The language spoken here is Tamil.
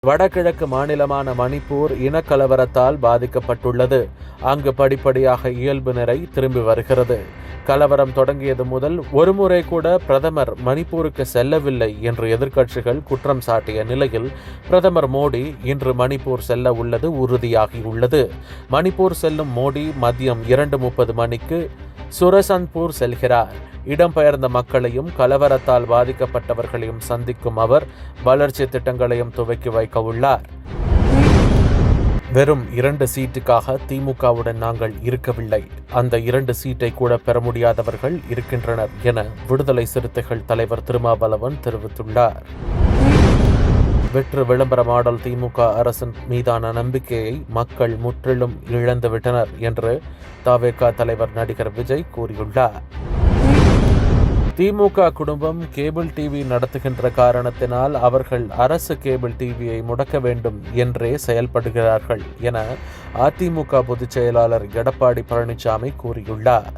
வடகிழக்கு மாநிலமான மணிப்பூர் இனக்கலவரத்தால் பாதிக்கப்பட்டுள்ளது. அங்கு படிப்படியாக இயல்பு நிலை திரும்பி வருகிறது. கலவரம் தொடங்கியது முதல் ஒருமுறை கூட பிரதமர் மணிப்பூருக்கு செல்லவில்லை என்று எதிர்க்கட்சிகள் குற்றம் சாட்டிய நிலையில் பிரதமர் மோடி இன்று மணிப்பூர் செல்ல உள்ளது உறுதியாகியுள்ளது. மணிப்பூர் செல்லும் மோடி மதியம் 2:30 மணிக்கு சுரசன்பூர் செல்கிறார். இடம்பெயர்ந்த மக்களையும் கலவரத்தால் பாதிக்கப்பட்டவர்களையும் சந்திக்கும் அவர் வளர்ச்சி திட்டங்களையும் துவக்கி வைக்க உள்ளார். வெறும் 2 சீட்டுக்காக திமுகவுடன் நாங்கள் இருக்கவில்லை, அந்த 2 சீட்டை கூட பெற முடியாதவர்கள் இருக்கின்றனர் என விடுதலை சிறுத்தைகள் தலைவர் திருமாவளவன் தெரிவித்துள்ளார். வெற்று விளம்பர மாடல் திமுக அரசின் மீதான நம்பிக்கையை மக்கள் முற்றிலும் இழந்துவிட்டனர் என்று தவேக தலைவர் நடிகர் விஜய் கூறியுள்ளார். திமுக குடும்பம் கேபிள் டிவி நடத்துகின்ற காரணத்தினால் அவர்கள் அரசு கேபிள் டிவியை முடக்க வேண்டும் என்றே செயல்படுகிறார்கள் என அதிமுக பொதுச் செயலாளர் எடப்பாடி பழனிசாமி கூறியுள்ளார்.